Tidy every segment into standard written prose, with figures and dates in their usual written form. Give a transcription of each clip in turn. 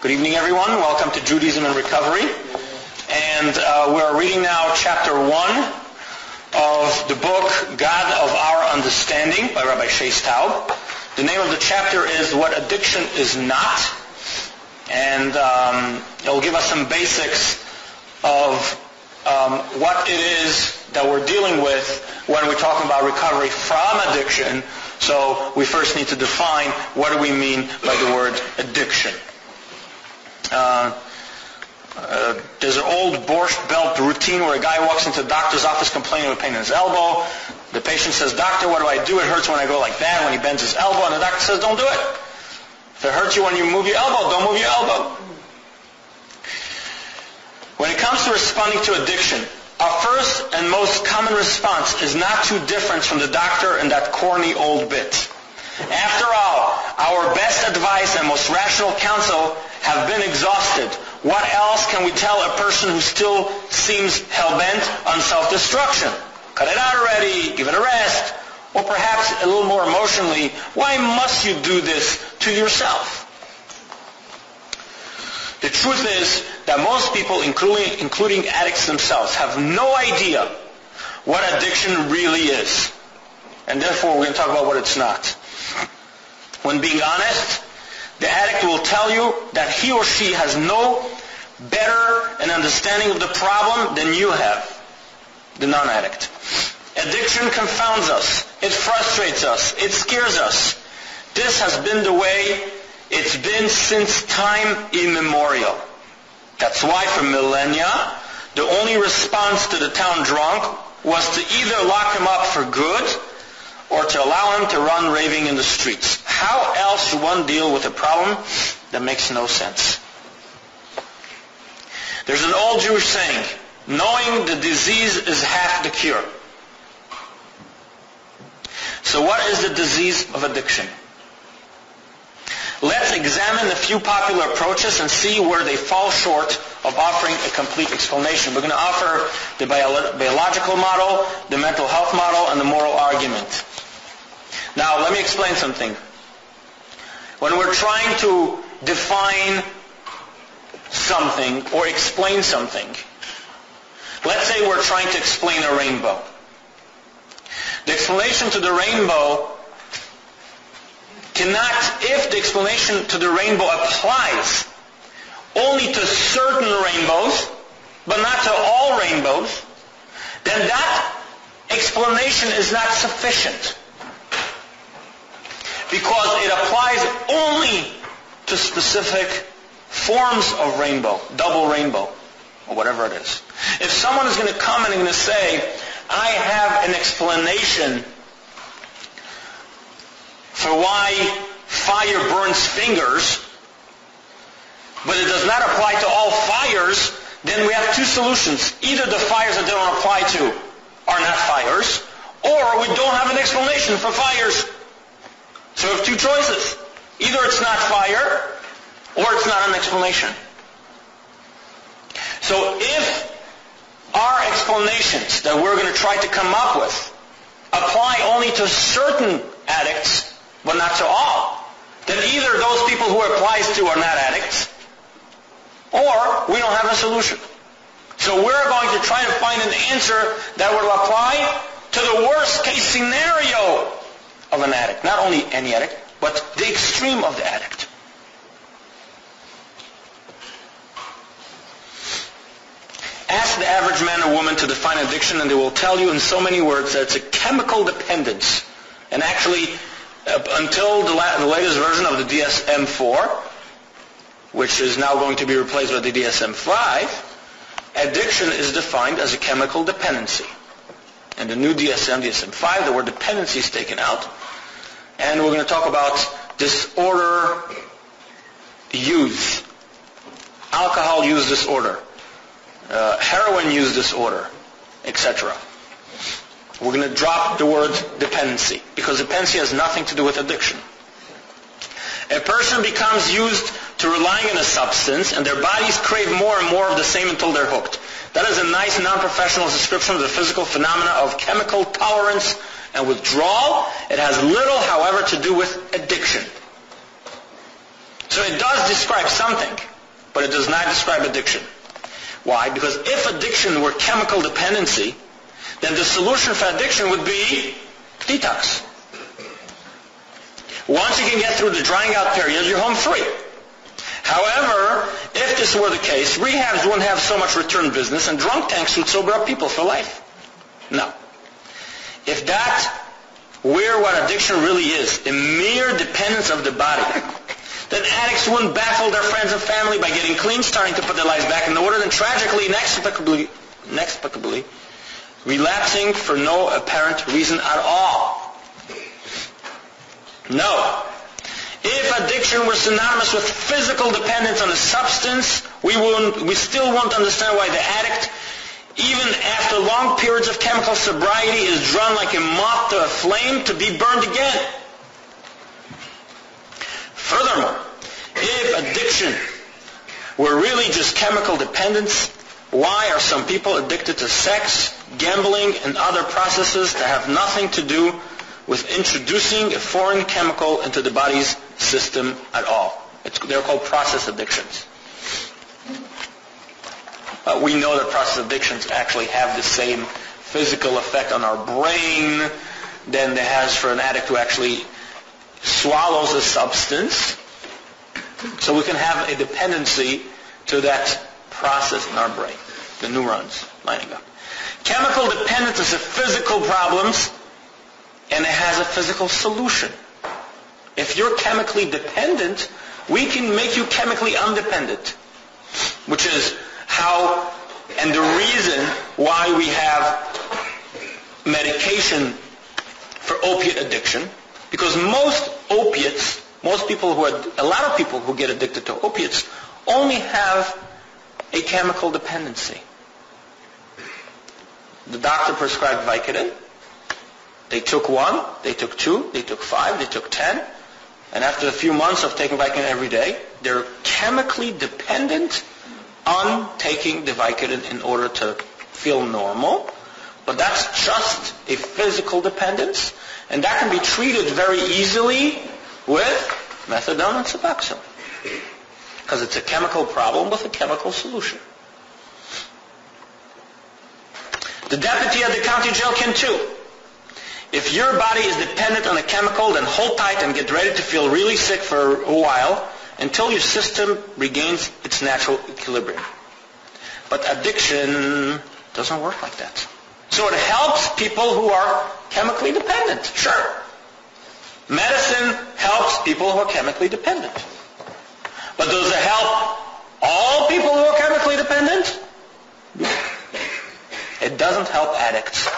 Good evening, everyone. Welcome to Judaism and Recovery. And we're reading now chapter 1 of the book God of Our Understanding by Rabbi Shais Taub. The name of the chapter is What Addiction Is Not. And it'll give us some basics of what it is that we're dealing with when we're talking about recovery from addiction. So we first need to define what do we mean by the word addiction. There's an old Borscht Belt routine where a guy walks into the doctor's office complaining of pain in his elbow. The patient says, "Doctor, what do I do? It hurts when I go like that," when he bends his elbow. And the doctor says, "Don't do it. If it hurts you when you move your elbow, don't move your elbow." When it comes to responding to addiction, our first and most common response is not too different from the doctor and that corny old bit. After all, our best advice and most rational counsel have been exhausted. What else can we tell a person who still seems hell-bent on self-destruction? Cut it out already, give it a rest. Or perhaps a little more emotionally, why must you do this to yourself? The truth is that most people, including addicts themselves, have no idea what addiction really is. And therefore, we're going to talk about what it's not. When being honest, the addict will tell you that he or she has no better an understanding of the problem than you have, the non-addict. Addiction confounds us. It frustrates us. It scares us. This has been the way it's been since time immemorial. That's why for millennia, the only response to the town drunk was to either lock him up for good or to allow him to run raving in the streets. How else should one deal with a problem that makes no sense? There's an old Jewish saying, knowing the disease is half the cure. So what is the disease of addiction? Let's examine a few popular approaches and see where they fall short of offering a complete explanation. We're going to offer the biological model, the mental health model, and the moral argument. Now, let me explain something. When we're trying to define something or explain something, let's say we're trying to explain a rainbow. The explanation to the rainbow cannot, if the explanation to the rainbow applies only to certain rainbows, but not to all rainbows, then that explanation is not sufficient. Because it applies only to specific forms of rainbow, double rainbow, or whatever it is. If someone is going to come and going to say, I have an explanation for why fire burns fingers, but it does not apply to all fires, then we have two solutions. Either the fires that they don't apply to are not fires, or we don't have an explanation for fires. So we have two choices. Either it's not fire, or it's not an explanation. So if our explanations that we're going to try to come up with apply only to certain addicts, but not to all, then either those people who it applies to are not addicts, or we don't have a solution. So we're going to try to find an answer that will apply to the worst case scenario of an addict. Not only any addict, but the extreme of the addict. Ask the average man or woman to define addiction and they will tell you in so many words that it's a chemical dependence. And actually, until the latest version of the DSM-4, which is now going to be replaced by the DSM-5, addiction is defined as a chemical dependency. And the new DSM-5, the word dependency is taken out. And we're going to talk about disorder use, alcohol use disorder, heroin use disorder, etc. We're going to drop the word dependency, because dependency has nothing to do with addiction. A person becomes used to relying on a substance, and their bodies crave more and more of the same until they're hooked. That is a nice non-professional description of the physical phenomena of chemical tolerance and withdrawal. It has little, however, to do with addiction. So it does describe something, but it does not describe addiction. Why? Because if addiction were chemical dependency, then the solution for addiction would be detox. Once you can get through the drying out period, you're home free. However, if this were the case, rehabs wouldn't have so much return business and drunk tanks would sober up people for life. No. If that were what addiction really is, a mere dependence of the body, then addicts wouldn't baffle their friends and family by getting clean, starting to put their lives back in order, then tragically, inexplicably, relapsing for no apparent reason at all. No. If addiction were synonymous with physical dependence on a substance, we still won't understand why the addict, even after long periods of chemical sobriety, is drawn like a moth to a flame to be burned again. Furthermore, if addiction were really just chemical dependence, why are some people addicted to sex, gambling, and other processes that have nothing to do with introducing a foreign chemical into the body's system at all? They're called process addictions. We know that process addictions actually have the same physical effect on our brain than it has for an addict who actually swallows a substance. So we can have a dependency to that process in our brain, the neurons lining up. Chemical dependence is a physical problem, and it has a physical solution. If you're chemically dependent, we can make you chemically undependent, which is how and the reason why we have medication for opiate addiction, because a lot of people who get addicted to opiates only have a chemical dependency. The doctor prescribed Vicodin. They took 1, they took 2, they took 5, they took 10, and after a few months of taking Vicodin every day, they're chemically dependent on taking the Vicodin in order to feel normal. But that's just a physical dependence, and that can be treated very easily with methadone and Suboxone, because it's a chemical problem with a chemical solution. The deputy at the county jail can too. If your body is dependent on a chemical, then hold tight and get ready to feel really sick for a while until your system regains its natural equilibrium. But addiction doesn't work like that. So it helps people who are chemically dependent, sure. Medicine helps people who are chemically dependent. But does it help all people who are chemically dependent? It doesn't help addicts.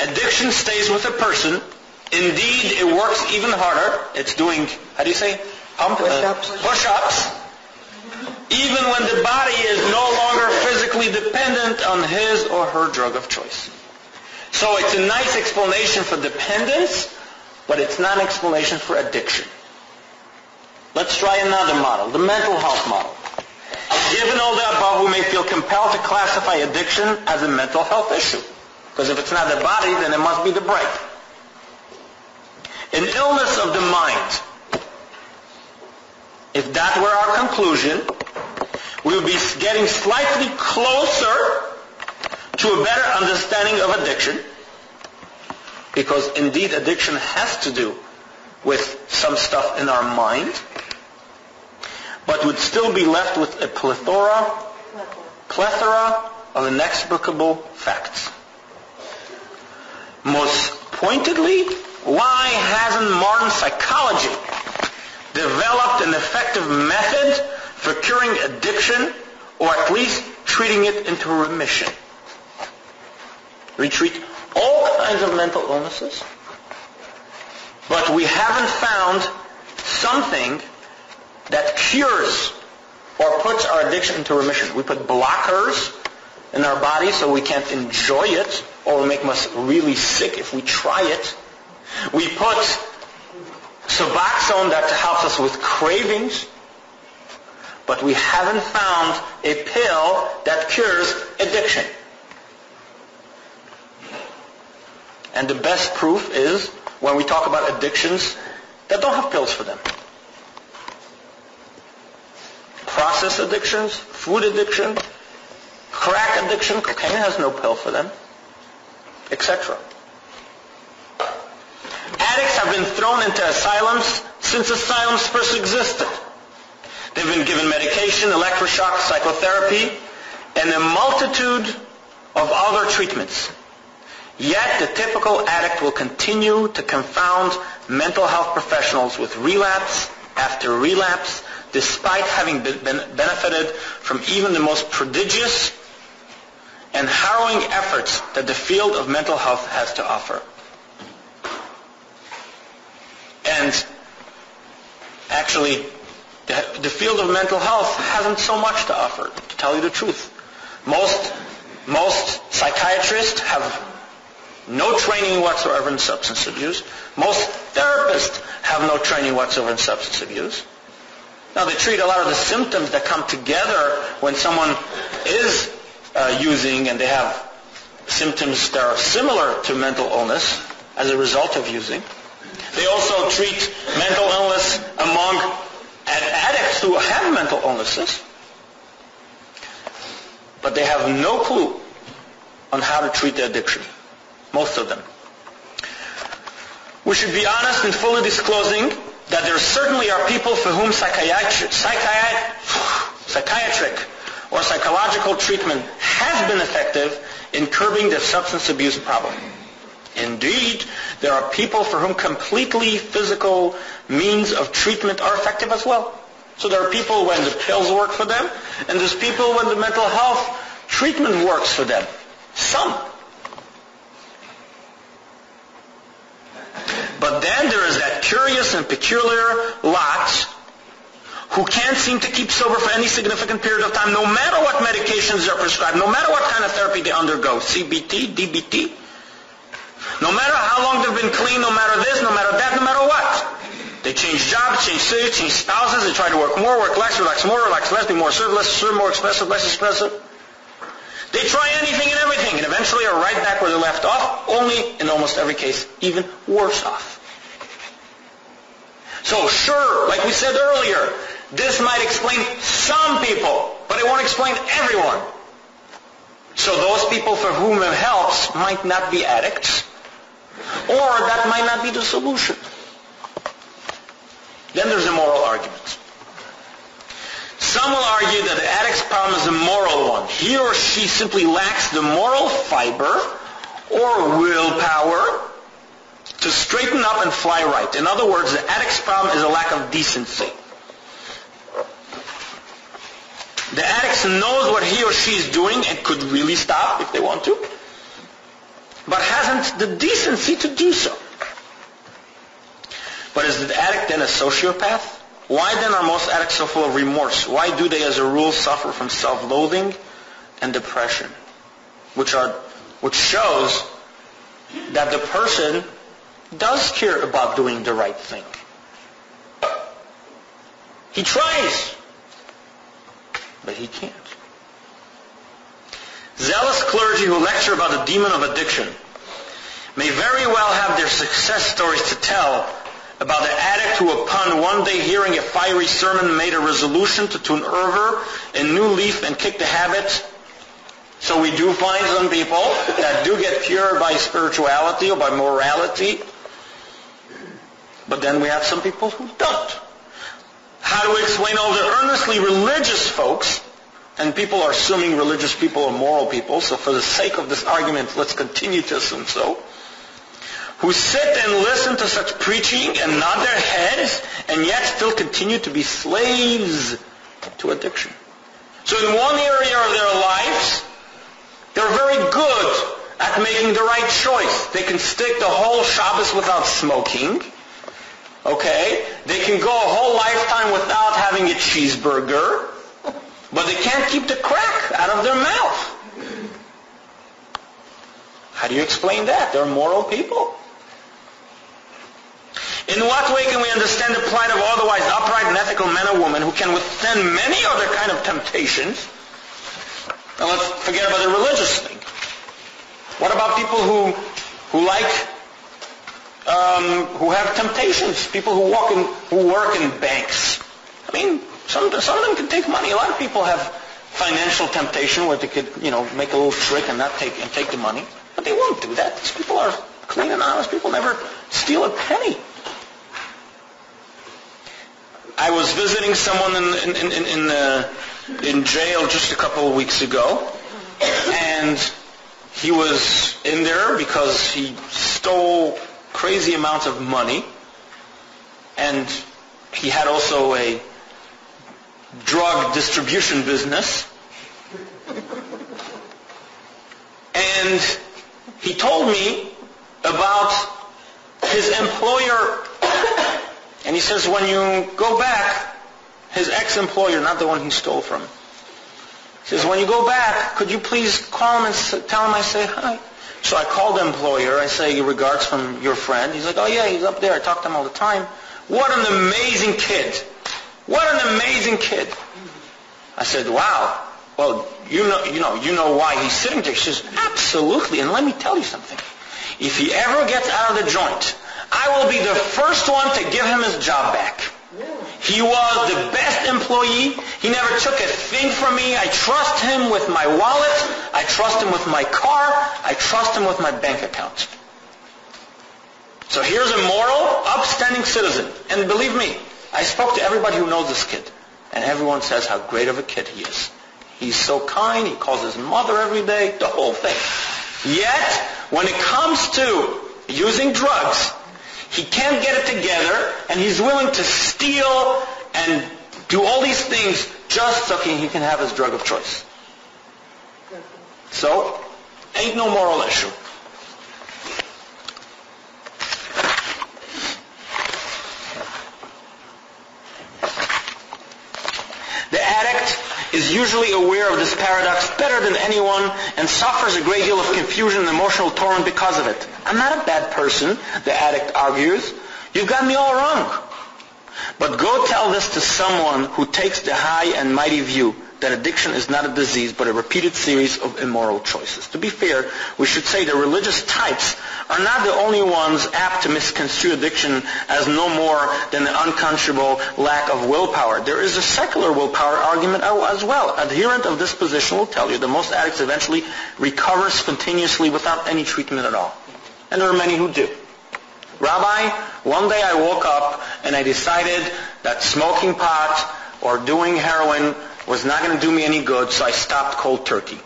Addiction stays with a person. Indeed, it works even harder. It's doing, push-ups. Even when the body is no longer physically dependent on his or her drug of choice. So it's a nice explanation for dependence, but it's not an explanation for addiction. Let's try another model, the mental health model. Given all the above, we may feel compelled to classify addiction as a mental health issue. Because if it's not the body, then it must be the brain. An illness of the mind. If that were our conclusion, we would be getting slightly closer to a better understanding of addiction. Because indeed addiction has to do with some stuff in our mind, but would still be left with a plethora of inexplicable facts. Most pointedly, why hasn't modern psychology developed an effective method for curing addiction, or at least treating it into remission? We treat all kinds of mental illnesses, but we haven't found something that cures or puts our addiction into remission. We put blockers in our body so we can't enjoy it, or will make us really sick if we try it. We put Suboxone that helps us with cravings, but we haven't found a pill that cures addiction. And the best proof is when we talk about addictions that don't have pills for them. process addictions, food addiction, crack addiction, cocaine has no pill for them, etc. Addicts have been thrown into asylums since asylums first existed. They've been given medication, electroshock, psychotherapy, and a multitude of other treatments. Yet the typical addict will continue to confound mental health professionals with relapse after relapse, despite having benefited from even the most prodigious and harrowing efforts that the field of mental health has to offer. And actually, the field of mental health hasn't so much to offer, to tell you the truth. Most psychiatrists have no training whatsoever in substance abuse. Most therapists have no training whatsoever in substance abuse. Now, they treat a lot of the symptoms that come together when someone is using, and they have symptoms that are similar to mental illness as a result of using. They also treat mental illness among addicts who have mental illnesses, but they have no clue on how to treat the addiction. Most of them. We should be honest in fully disclosing that there certainly are people for whom psychiatric or psychological treatment has been effective in curbing the substance abuse problem. Indeed, there are people for whom completely physical means of treatment are effective as well. So there are people when the pills work for them, and there's people when the mental health treatment works for them. Some. But then there is that curious and peculiar lot who can't seem to keep sober for any significant period of time, no matter what medications are prescribed, no matter what kind of therapy they undergo, CBT, DBT, no matter how long they've been clean, no matter this, no matter that, no matter what. They change jobs, change cities, change spouses, they try to work more, work less, relax more, relax less, be more assertive, less assertive, more expressive, less expressive. They try anything and everything, and eventually are right back where they left off, only in almost every case, even worse off. So sure, like we said earlier, this might explain some people, but it won't explain everyone. So those people for whom it helps might not be addicts, or that might not be the solution. Then there's a moral argument. Some will argue that the addict's problem is a moral one. He or she simply lacks the moral fiber or willpower to straighten up and fly right. In other words, the addict's problem is a lack of decency. The addict knows what he or she is doing and could really stop if they want to, but hasn't the decency to do so. But is the addict then a sociopath? Why then are most addicts so full of remorse? Why do they as a rule suffer from self-loathing and depression? Which shows that the person does care about doing the right thing. He tries, but he can't. Zealous clergy who lecture about the demon of addiction may very well have their success stories to tell about the addict who, upon one day hearing a fiery sermon, made a resolution to turn over a new leaf and kick the habit. So we do find some people that do get cured by spirituality or by morality, but then we have some people who don't. How do we explain all the earnestly religious folks, and people are assuming religious people are moral people, so for the sake of this argument, let's continue to assume so, who sit and listen to such preaching and nod their heads and yet still continue to be slaves to addiction. So in one area of their lives, they're very good at making the right choice. They can stick the whole Shabbos without smoking. Okay? They can go a whole lifetime without having a cheeseburger, but they can't keep the crack out of their mouth. How do you explain that? They're moral people. In what way can we understand the plight of otherwise upright and ethical men or women who can withstand many other kind of temptations? Now let's forget about the religious thing. What about people who have temptations? People who work in banks. I mean, Some of them can take money. A lot of people have financial temptation where they could, make a little trick and not take the money. But they won't do that. These people are clean and honest. People never steal a penny. I was visiting someone in jail just a couple of weeks ago, and he was in there because he stole crazy amounts of money, and he had also a drug distribution business. And he told me about his employer. And he says, when you go back, his ex-employer, not the one he stole from, he says, when you go back, could you please call him and tell him I say hi? So I called the employer. I say, regards from your friend. He's like, oh yeah, he's up there. I talk to him all the time. What an amazing kid. What an amazing kid. I said, wow. Well, you know why he's sitting there. She says, absolutely. And let me tell you something. If he ever gets out of the joint, I will be the first one to give him his job back. He was the best employee. He never took a thing from me. I trust him with my wallet. I trust him with my car. I trust him with my bank account. So here's a moral, upstanding citizen. And believe me, I spoke to everybody who knows this kid. And everyone says how great of a kid he is. He's so kind. He calls his mother every day. The whole thing. Yet, when it comes to using drugs, he can't get it together, and he's willing to steal and do all these things just so he can have his drug of choice. So, ain't no moral issue. The addict is usually aware of this paradox better than anyone and suffers a great deal of confusion and emotional torment because of it. I'm not a bad person, the addict argues. You've got me all wrong. But go tell this to someone who takes the high and mighty view that addiction is not a disease but a repeated series of immoral choices. To be fair, we should say the religious types are not the only ones apt to misconstrue addiction as no more than the unconscionable lack of willpower. There is a secular willpower argument as well. Adherent of this position will tell you that most addicts eventually recover spontaneously without any treatment at all. And there are many who do. Rabbi, one day I woke up and I decided that smoking pot or doing heroin was not going to do me any good, so I stopped cold turkey.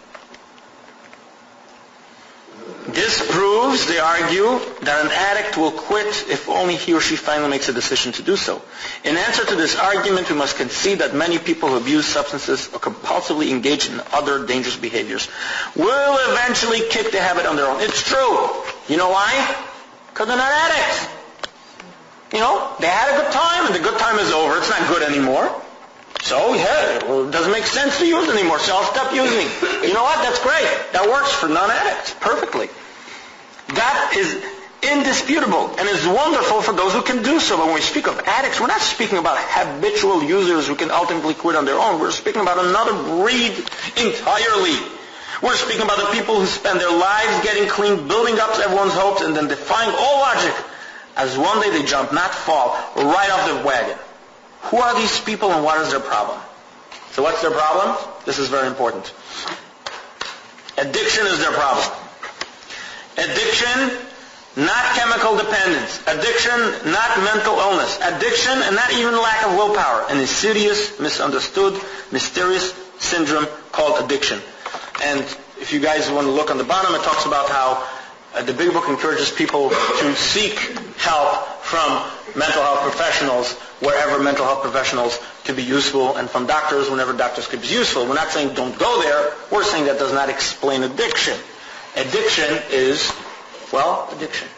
This proves, they argue, that an addict will quit if only he or she finally makes a decision to do so. In answer to this argument, we must concede that many people who abuse substances or compulsively engage in other dangerous behaviors will eventually kick the habit on their own. It's true. You know why? Because they're not addicts. They had a good time, and the good time is over. It's not good anymore. So, it doesn't make sense to use anymore, so I'll stop using. You know what? That's great. That works for non-addicts perfectly. That is indisputable and is wonderful for those who can do so. But when we speak of addicts, we're not speaking about habitual users who can ultimately quit on their own. We're speaking about another breed entirely. We're speaking about the people who spend their lives getting clean, building up everyone's hopes, and then defying all logic as one day they jump, not fall, right off the wagon. Who are these people and what is their problem? So what's their problem? This is very important. Addiction is their problem. Addiction, not chemical dependence. Addiction, not mental illness. Addiction, and not even lack of willpower. An insidious, misunderstood, mysterious syndrome called addiction. And if you guys want to look on the bottom, it talks about how the big book encourages people to seek help from mental health professionals wherever mental health professionals could be useful, and from doctors whenever doctors could be useful. We're not saying don't go there. We're saying that does not explain addiction. Addiction is, addiction.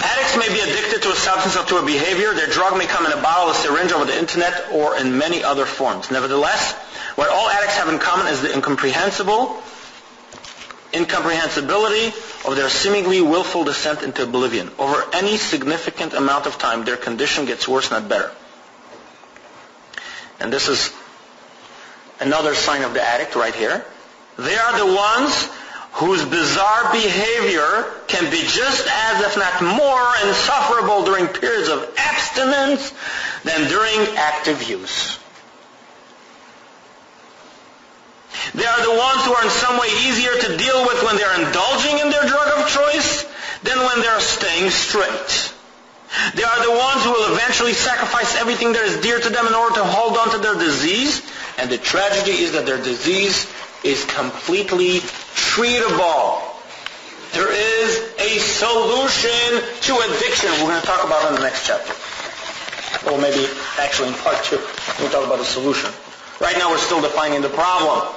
Addicts may be addicted to a substance or to a behavior. Their drug may come in a bottle, a syringe, over the internet, or in many other forms. Nevertheless, what all addicts have in common is the incomprehensibility of their seemingly willful descent into oblivion. Over any significant amount of time, their condition gets worse, not better. And this is another sign of the addict right here. They are the ones whose bizarre behavior can be just as, if not more, insufferable during periods of abstinence than during active use. They are the ones who are in some way easier to deal with when they are indulging in their drug of choice than when they are staying straight. They are the ones who will eventually sacrifice everything that is dear to them in order to hold on to their disease. And the tragedy is that their disease is completely treatable. There is a solution to addiction. We're going to talk about it in the next chapter. Or maybe actually in part 2, we'll talk about the solution. Right now we're still defining the problem.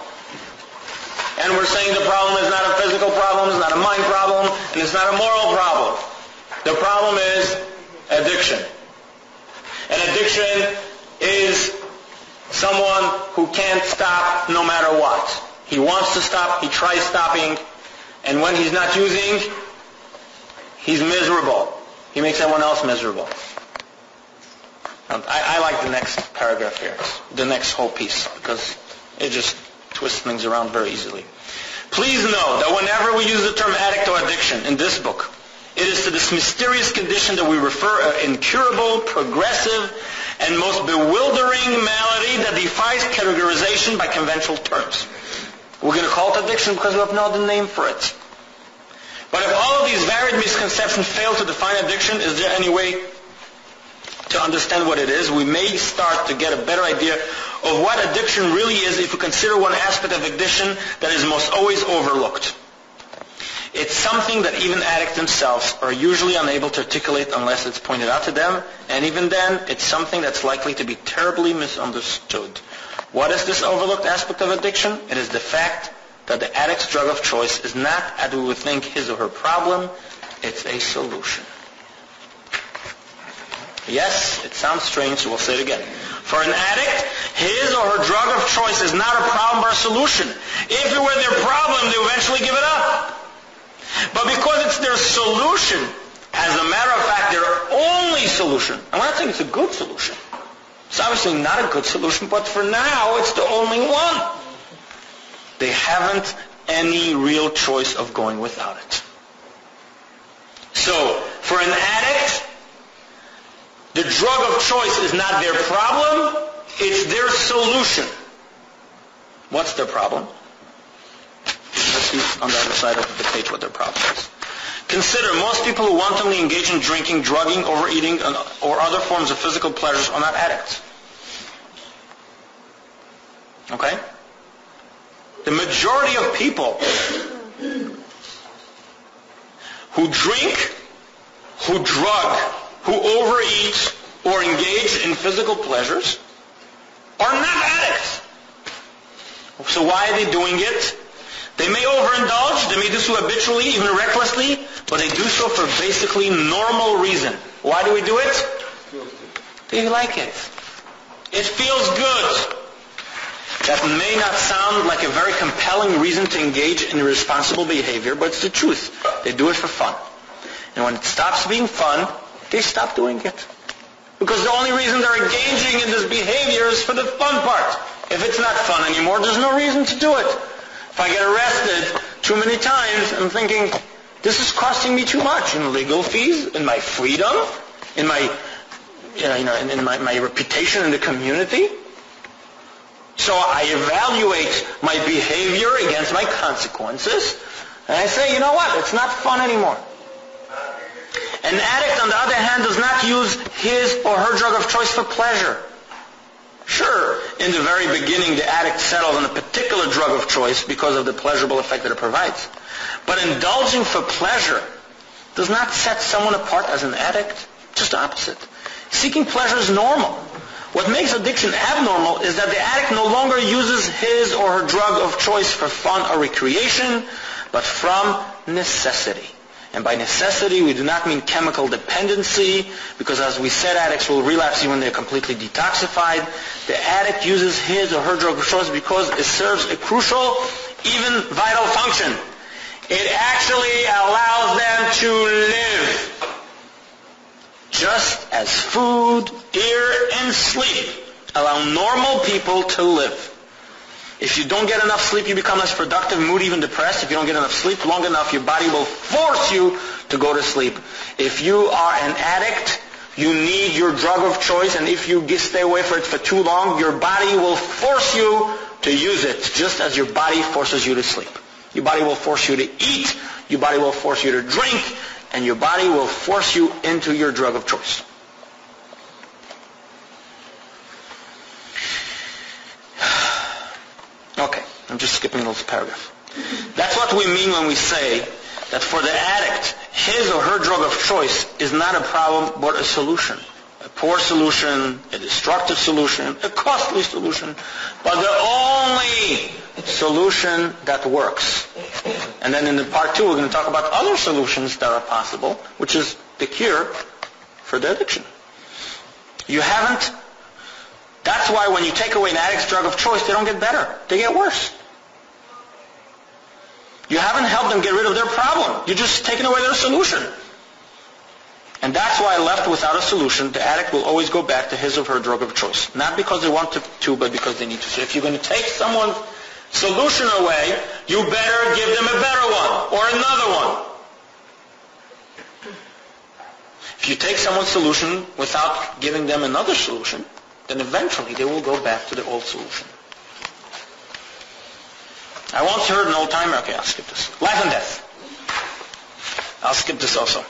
And we're saying the problem is not a physical problem, it's not a mind problem, and it's not a moral problem. The problem is addiction. And addiction is someone who can't stop no matter what. He wants to stop, he tries stopping, and when he's not using, he's miserable. He makes everyone else miserable. I like the next paragraph here, the next whole piece, because it just twists things around very easily. Please know that whenever we use the term addict or addiction in this book, it is to this mysterious condition that we refer an incurable, progressive, and most bewildering malady that defies categorization by conventional terms. We're going to call it addiction because we have no other name for it. But if all of these varied misconceptions fail to define addiction, is there any way to understand what it is? We may start to get a better idea of what addiction really is if we consider one aspect of addiction that is most always overlooked. It's something that even addicts themselves are usually unable to articulate unless it's pointed out to them, and even then, it's something that's likely to be terribly misunderstood. What is this overlooked aspect of addiction? It is the fact that the addict's drug of choice is not, as we would think, his or her problem. It's a solution. Yes, it sounds strange, so we'll say it again. For an addict, his or her drug of choice is not a problem or a solution. If it were their problem, they would eventually give it up. But because it's their solution, as a matter of fact, their only solution, I'm not saying it's a good solution. It's obviously not a good solution, but for now, it's the only one. They haven't any real choice of going without it. So, for an addict, the drug of choice is not their problem, it's their solution. What's their problem? Let's see on the other side of the page what their problem is. Consider, most people who wantonly engage in drinking, drugging, overeating, or other forms of physical pleasures are not addicts. Okay? The majority of people who drink, who drug, who overeat, or engage in physical pleasures are not addicts. So why are they doing it? They may overindulge, they may do so habitually, even recklessly, but they do so for basically normal reason. Why do we do it? They like it. It feels good. That may not sound like a very compelling reason to engage in irresponsible behavior, but it's the truth. They do it for fun. And when it stops being fun, they stop doing it. Because the only reason they're engaging in this behavior is for the fun part. If it's not fun anymore, there's no reason to do it. If I get arrested too many times, I'm thinking, this is costing me too much in legal fees, in my freedom, in my, in my reputation in the community. So I evaluate my behavior against my consequences, and I say, you know what, it's not fun anymore. An addict, on the other hand, does not use his or her drug of choice for pleasure. Sure, in the very beginning, the addict settles on a particular drug of choice because of the pleasurable effect that it provides. But indulging for pleasure does not set someone apart as an addict. Just the opposite. Seeking pleasure is normal. What makes addiction abnormal is that the addict no longer uses his or her drug of choice for fun or recreation, but from necessity. And by necessity, we do not mean chemical dependency, because as we said, addicts will relapse even when they're completely detoxified. The addict uses his or her drug of choice because it serves a crucial, even vital function. It actually allows them to live. Just as food, air, and sleep allow normal people to live. If you don't get enough sleep, you become less productive, moody, even depressed. If you don't get enough sleep long enough, your body will force you to go to sleep. If you are an addict, you need your drug of choice, and if you stay away from it for too long, your body will force you to use it, just as your body forces you to sleep. Your body will force you to eat, your body will force you to drink, and your body will force you into your drug of choice. Okay, I'm just skipping a little paragraph. That's what we mean when we say that for the addict, his or her drug of choice is not a problem but a solution. A poor solution, a destructive solution, a costly solution, but the only solution that works. And then in the part 2 we're going to talk about other solutions that are possible, which is the cure for the addiction. That's why when you take away an addict's drug of choice, they don't get better. They get worse. You haven't helped them get rid of their problem. You're just taking away their solution. And that's why left without a solution, the addict will always go back to his or her drug of choice. Not because they want to, but because they need to. So if you're going to take someone's solution away, you better give them a better one or another one. If you take someone's solution without giving them another solution, then eventually they will go back to the old solution. I once heard an old-timer, okay, I'll skip this. Life and death. I'll skip this also.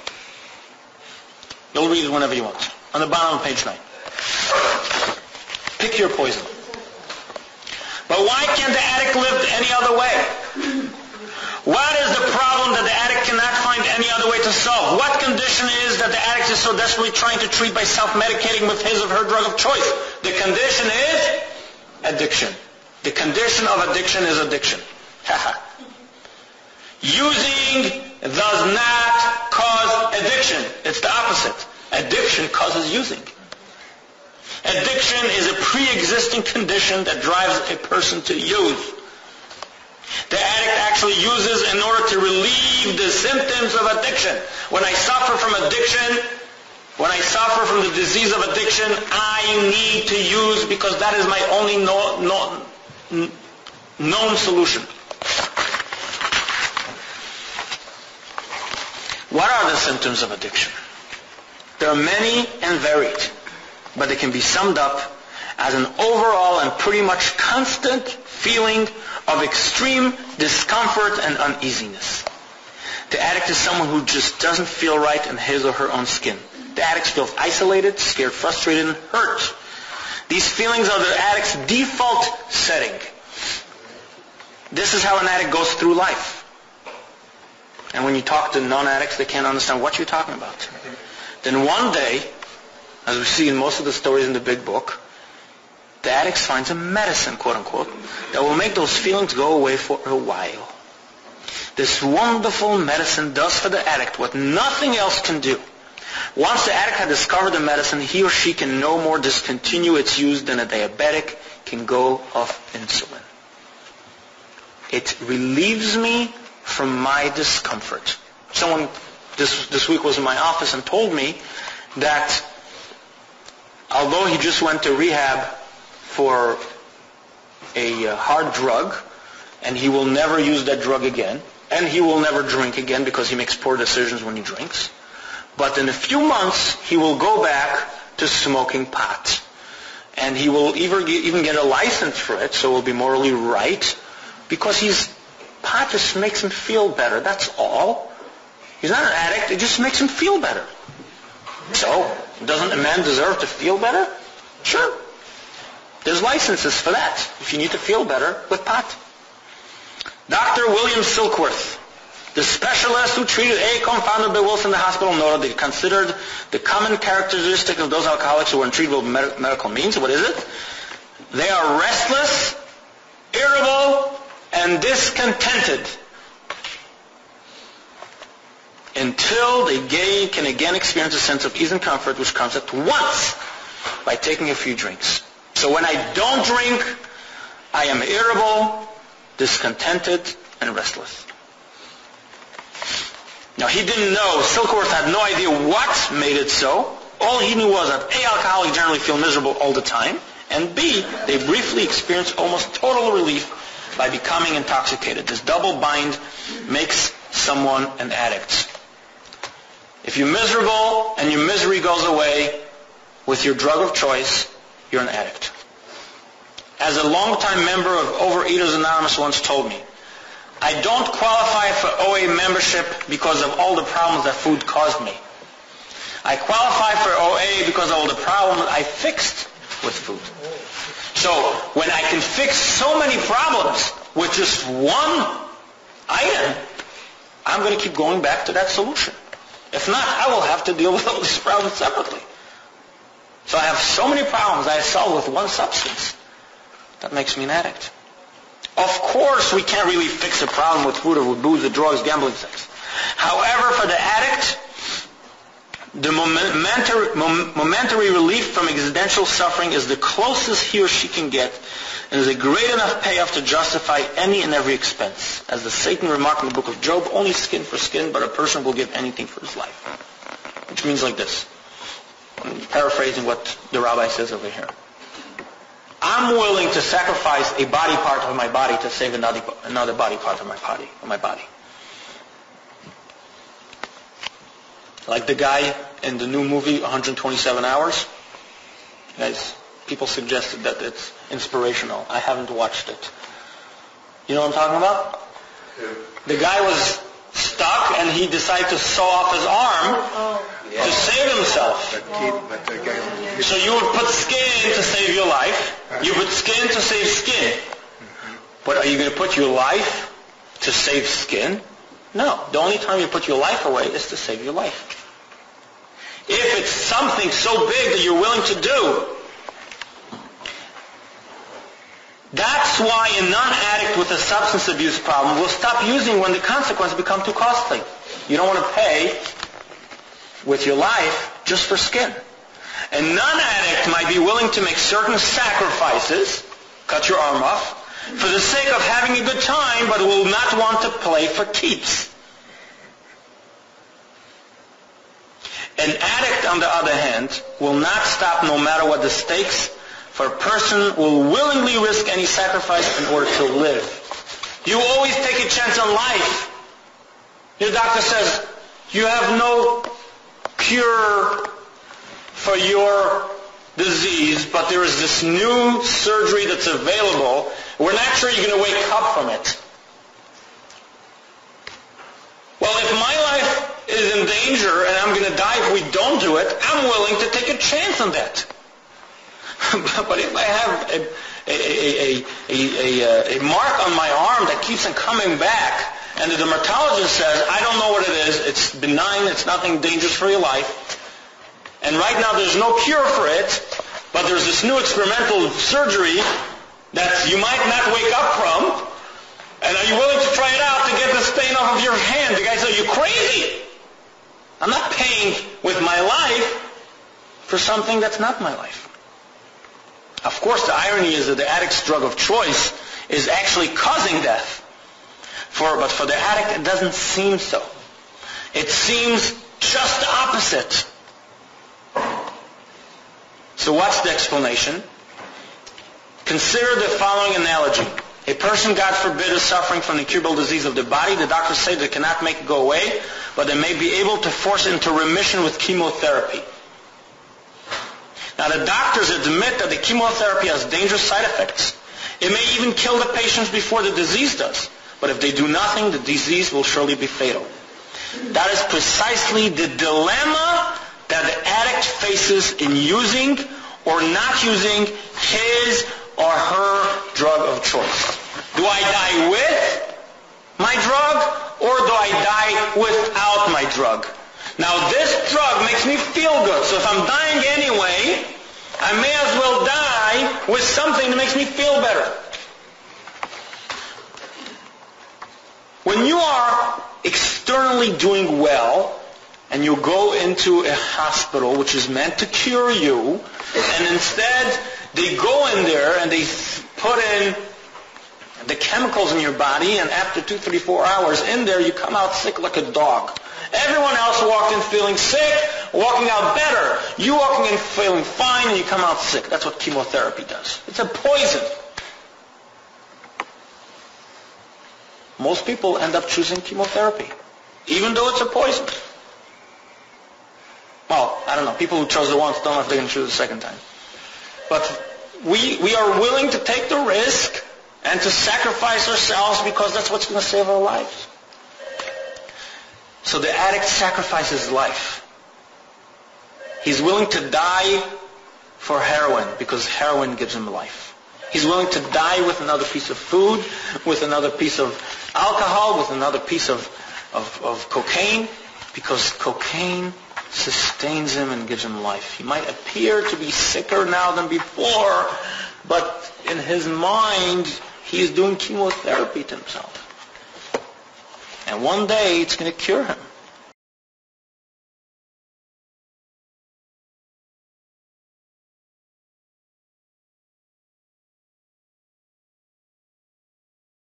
You'll read it whenever you want. On the bottom of page 9. Pick your poison. But why can't the addict live any other way? What is the problem that the addict cannot find any other way to solve? What condition is that the addict is so desperately trying to treat by self-medicating with his or her drug of choice? The condition is addiction. The condition of addiction is addiction. Using does not cause addiction. It's the opposite. Addiction causes using. Addiction is a pre-existing condition that drives a person to use. The addict actually uses in order to relieve the symptoms of addiction. When I suffer from addiction, when I suffer from the disease of addiction, I need to use because that is my only known solution. What are the symptoms of addiction? There are many and varied, but they can be summed up as an overall and pretty much constant feeling of extreme discomfort and uneasiness. The addict is someone who just doesn't feel right in his or her own skin. The addict feels isolated, scared, frustrated, and hurt. These feelings are the addict's default setting. This is how an addict goes through life. And when you talk to non-addicts, they can't understand what you're talking about. Then one day, as we see in most of the stories in the big book, the addict finds a medicine, quote-unquote, that will make those feelings go away for a while. This wonderful medicine does for the addict what nothing else can do. Once the addict has discovered the medicine, he or she can no more discontinue its use than a diabetic can go off insulin. It relieves me from my discomfort. Someone this week was in my office and told me that although he just went to rehab for a hard drug, and he will never use that drug again, and he will never drink again because he makes poor decisions when he drinks, but in a few months he will go back to smoking pot. And he will even get a license for it, so it will be morally right, because pot just makes him feel better, that's all. He's not an addict, it just makes him feel better. So, doesn't a man deserve to feel better? Sure. There's licenses for that, if you need to feel better with pot. Dr. William Silkworth, the specialist who treated A. confounded Bill Wilson in the hospital, noted that he considered the common characteristic of those alcoholics who were in treatment with medical means. What is it? They are restless, irritable, and discontented until they can again experience a sense of ease and comfort which comes at once by taking a few drinks. So when I don't drink, I am irritable, discontented, and restless. Now he didn't know, Silkworth had no idea what made it so. All he knew was that A, alcoholics generally feel miserable all the time, and B, they briefly experience almost total relief by becoming intoxicated. This double bind makes someone an addict. If you're miserable and your misery goes away with your drug of choice, you're an addict. As a longtime member of Overeaters Anonymous once told me, I don't qualify for OA membership because of all the problems that food caused me. I qualify for OA because of all the problems I fixed with food. So when I can fix so many problems with just one item, I'm going to keep going back to that solution. If not, I will have to deal with all these problems separately. So I have so many problems I solve with one substance. That makes me an addict. Of course, we can't really fix a problem with food or with booze or drugs, gambling, sex. However, for the addict, the momentary relief from existential suffering is the closest he or she can get and is a great enough payoff to justify any and every expense. As the Satan remarked in the book of Job, only skin for skin, but a person will give anything for his life. Which means like this. I'm paraphrasing what the rabbi says over here. I'm willing to sacrifice a body part of my body to save another body part of my body. Like the guy in the new movie, 127 Hours. Guys, people suggested that it's inspirational. I haven't watched it. You know what I'm talking about? Yeah. The guy was stuck and he decided to saw off his arm to save himself. So you would put skin to save your life. You put skin to save skin. But are you going to put your life to save skin? No. The only time you put your life away is to save your life. If it's something so big that you're willing to do, that's why a non-addict with a substance abuse problem will stop using when the consequences become too costly. You don't want to pay with your life just for skin. A non-addict might be willing to make certain sacrifices, cut your arm off, for the sake of having a good time, but will not want to play for keeps. An addict, on the other hand, will not stop no matter what the stakes, for a person will willingly risk any sacrifice in order to live. You always take a chance on life. Your doctor says, you have no cure for your disease, but there is this new surgery that's available. We're not sure you're going to wake up from it. Well, if my life is in danger and I'm going to die if we don't do it, I'm willing to take a chance on that. But if I have a mark on my arm that keeps on coming back, and the dermatologist says, I don't know what it is, it's benign, it's nothing dangerous for your life, and right now there's no cure for it, but there's this new experimental surgery that you might not wake up from, and are you willing to try it out to get the stain off of your hand? The guy says, you're crazy. I'm not paying with my life for something that's not my life. Of course, the irony is that the addict's drug of choice is actually causing death. But for the addict, it doesn't seem so. It seems just the opposite. So what's the explanation? Consider the following analogy. A person, God forbid, is suffering from the incurable disease of the body. The doctors say they cannot make it go away, but they may be able to force it into remission with chemotherapy. Now, the doctors admit that the chemotherapy has dangerous side effects. It may even kill the patients before the disease does. But if they do nothing, the disease will surely be fatal. That is precisely the dilemma that the addict faces in using or not using his or her drug of choice. Do I die with my drug, or do I die without my drug? Now, this drug makes me feel good, so if I'm dying anyway, I may as well die with something that makes me feel better. When you are externally doing well, and you go into a hospital which is meant to cure you, and instead they go in there and they put in the chemicals in your body, and after 2, 3, 4 hours in there, you come out sick like a dog. Everyone else walked in feeling sick, walking out better. You walking in feeling fine, and you come out sick. That's what chemotherapy does. It's a poison. most people end up choosing chemotherapy, even though it's a poison. Well, I don't know. People who chose it once don't know if they can choose it a second time. But we are willing to take the risk and to sacrifice ourselves because that's what's going to save our lives. So the addict sacrifices his life. He's willing to die for heroin because heroin gives him life. He's willing to die with another piece of food, with another piece of alcohol, with another piece of cocaine, because cocaine sustains him and gives him life. He might appear to be sicker now than before, but in his mind, he is doing chemotherapy to himself. And one day, it's going to cure him.